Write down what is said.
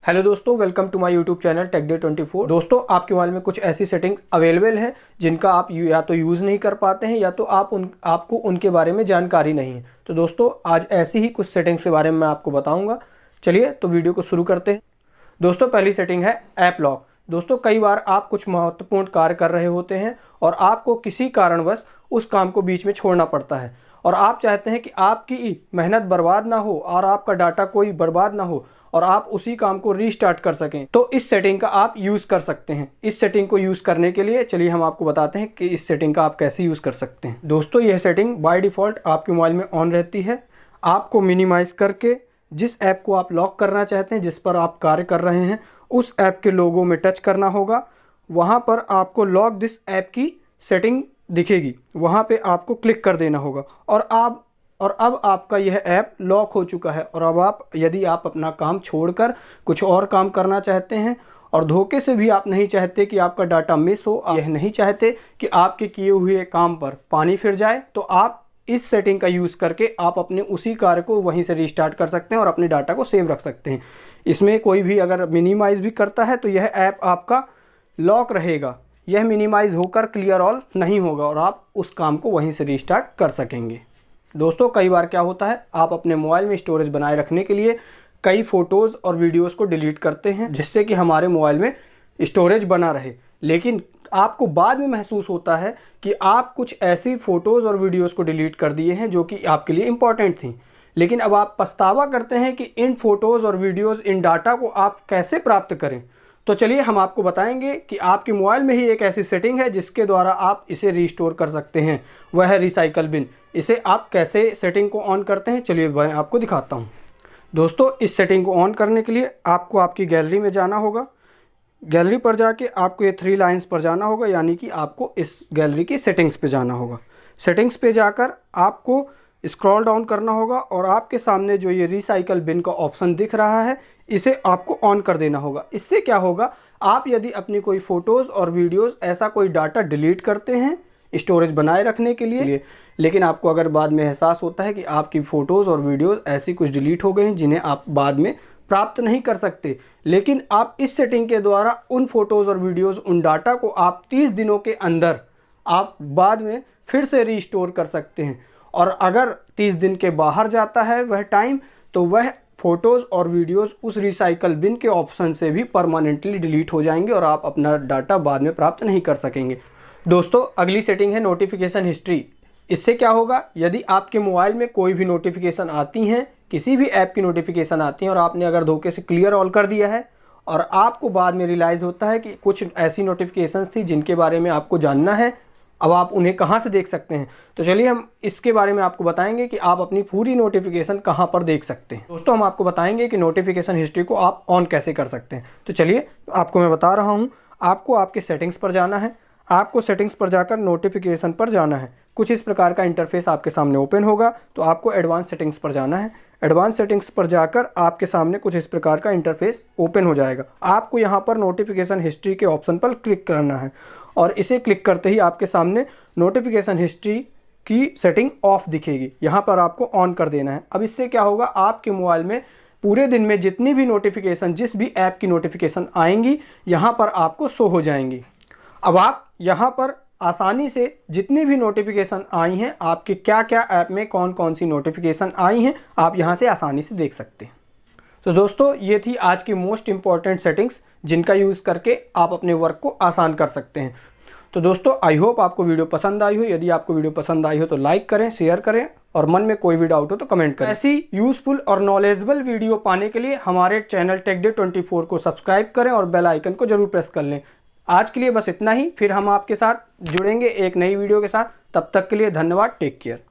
Hello दोस्तों, welcome to my YouTube channel टेकडे24। दोस्तों, आपके मोबाइल में कुछ ऐसी सेटिंग्स अवेलेबल हैं जिनका आप या तो यूज़ नहीं कर पाते हैं या तो आपको उनके बारे में जानकारी नहीं है। तो दोस्तों, आज ऐसी ही कुछ सेटिंग्स के बारे में मैं आपको बताऊंगा। चलिए तो वीडियो को शुरू करते हैं। दोस्तों, पहली सेटिंग है ऐप लॉक। दोस्तों, कई बार आप कुछ महत्वपूर्ण कार्य कर रहे होते हैं और आपको किसी कारणवश उस काम को बीच में छोड़ना पड़ता है और आप चाहते हैं कि आपकी मेहनत बर्बाद ना हो और आपका डाटा कोई बर्बाद ना हो और आप उसी काम को रीस्टार्ट कर सकें, तो इस सेटिंग का आप यूज़ कर सकते हैं। इस सेटिंग को यूज़ करने के लिए चलिए हम आपको बताते हैं कि इस सेटिंग का आप कैसे यूज़ कर सकते हैं। दोस्तों, यह सेटिंग बाय डिफ़ॉल्ट आपके मोबाइल में ऑन रहती है। आपको मिनिमाइज़ करके जिस ऐप को आप लॉक करना चाहते हैं, जिस पर आप कार्य कर रहे हैं, उस ऐप के लोगो में टच करना होगा। वहाँ पर आपको लॉक दिस ऐप की सेटिंग दिखेगी, वहाँ पे आपको क्लिक कर देना होगा और अब आपका यह ऐप लॉक हो चुका है। और अब यदि आप अपना काम छोड़कर कुछ और काम करना चाहते हैं और धोखे से भी आप नहीं चाहते कि आपका डाटा मिस हो, यह नहीं चाहते कि आपके किए हुए काम पर पानी फिर जाए, तो आप इस सेटिंग का यूज़ करके आप अपने उसी कार्य को वहीं से रीस्टार्ट कर सकते हैं और अपने डाटा को सेव रख सकते हैं। इसमें कोई भी अगर मिनिमाइज़ भी करता है तो यह ऐप आपका लॉक रहेगा, यह मिनिमाइज़ होकर क्लियर ऑल नहीं होगा और आप उस काम को वहीं से रीस्टार्ट कर सकेंगे। दोस्तों, कई बार क्या होता है, आप अपने मोबाइल में स्टोरेज बनाए रखने के लिए कई फ़ोटोज़ और वीडियोज़ को डिलीट करते हैं जिससे कि हमारे मोबाइल में स्टोरेज बना रहे, लेकिन आपको बाद में महसूस होता है कि आप कुछ ऐसी फ़ोटोज़ और वीडियोज़ को डिलीट कर दिए हैं जो कि आपके लिए इम्पॉर्टेंट थी, लेकिन अब आप पछतावा करते हैं कि इन फ़ोटोज़ और वीडियोज़, इन डाटा को आप कैसे प्राप्त करें। तो चलिए हम आपको बताएंगे कि आपके मोबाइल में ही एक ऐसी सेटिंग है जिसके द्वारा आप इसे रीस्टोर कर सकते हैं, वह है रिसाइकल बिन। इसे आप कैसे सेटिंग को ऑन करते हैं, चलिए मैं आपको दिखाता हूं। दोस्तों, इस सेटिंग को ऑन करने के लिए आपको आपकी गैलरी में जाना होगा। गैलरी पर जाके आपको ये 3 लाइन्स पर जाना होगा, यानी कि आपको इस गैलरी की सेटिंग्स पे जाना होगा। सेटिंग्स पे जाकर आपको स्क्रॉल डाउन करना होगा और आपके सामने जो ये रिसाइकल बिन का ऑप्शन दिख रहा है, इसे आपको ऑन कर देना होगा। इससे क्या होगा, आप यदि अपनी कोई फ़ोटोज़ और वीडियोज़, ऐसा कोई डाटा डिलीट करते हैं स्टोरेज बनाए रखने के लिए, लेकिन आपको अगर बाद में एहसास होता है कि आपकी फ़ोटोज़ और वीडियोज़ ऐसी कुछ डिलीट हो गए हैं जिन्हें आप बाद में प्राप्त नहीं कर सकते, लेकिन आप इस सेटिंग के द्वारा उन फ़ोटोज़ और वीडियोज़, उन डाटा को आप 30 दिनों के अंदर आप बाद में फिर से रीस्टोर कर सकते हैं। और अगर 30 दिन के बाहर जाता है वह टाइम, तो वह फ़ोटोज़ और वीडियोज़ उस रिसाइकल बिन के ऑप्शन से भी परमानेंटली डिलीट हो जाएंगे और आप अपना डाटा बाद में प्राप्त नहीं कर सकेंगे। दोस्तों, अगली सेटिंग है नोटिफिकेशन हिस्ट्री। इससे क्या होगा, यदि आपके मोबाइल में कोई भी नोटिफिकेशन आती हैं, किसी भी ऐप की नोटिफिकेशन आती हैं और आपने अगर धोखे से क्लियर ऑल कर दिया है और आपको बाद में रियलाइज़ होता है कि कुछ ऐसी नोटिफिकेशंस थी जिनके बारे में आपको जानना है, अब आप उन्हें कहाँ से देख सकते हैं, तो चलिए हम इसके बारे में आपको बताएंगे कि आप अपनी पूरी नोटिफिकेशन कहाँ पर देख सकते हैं। दोस्तों, हम आपको बताएंगे कि नोटिफिकेशन हिस्ट्री को आप ऑन कैसे कर सकते हैं। तो चलिए आपको मैं बता रहा हूँ। आपको आपके सेटिंग्स पर जाना है, आपको सेटिंग्स पर जाकर नोटिफिकेशन पर जाना है। कुछ इस प्रकार का इंटरफेस आपके सामने ओपन होगा, तो आपको एडवांस सेटिंग्स पर जाना है। एडवांस सेटिंग्स पर जाकर आपके सामने कुछ इस प्रकार का इंटरफेस ओपन हो जाएगा। आपको यहाँ पर नोटिफिकेशन हिस्ट्री के ऑप्शन पर क्लिक करना है और इसे क्लिक करते ही आपके सामने नोटिफिकेशन हिस्ट्री की सेटिंग ऑफ दिखेगी, यहाँ पर आपको ऑन कर देना है। अब इससे क्या होगा, आपके मोबाइल में पूरे दिन में जितनी भी नोटिफिकेशन, जिस भी ऐप की नोटिफिकेशन आएंगी, यहाँ पर आपको शो हो जाएंगी। अब आप यहाँ पर आसानी से जितनी भी नोटिफिकेशन आई हैं, आपके क्या क्या ऐप में कौन कौन सी नोटिफिकेशन आई हैं, आप यहाँ से आसानी से देख सकते हैं। तो दोस्तों, ये थी आज की मोस्ट इम्पॉर्टेंट सेटिंग्स जिनका यूज़ करके आप अपने वर्क को आसान कर सकते हैं। तो दोस्तों, आई होप आपको वीडियो पसंद आई हो। यदि आपको वीडियो पसंद आई हो तो लाइक करें, शेयर करें और मन में कोई भी डाउट हो तो कमेंट करें। ऐसी यूज़फुल और नॉलेजेबल वीडियो पाने के लिए हमारे चैनल टेकडे24 को सब्सक्राइब करें और बेल आइकन को जरूर प्रेस कर लें। आज के लिए बस इतना ही, फिर हम आपके साथ जुड़ेंगे एक नई वीडियो के साथ। तब तक के लिए धन्यवाद, टेक केयर।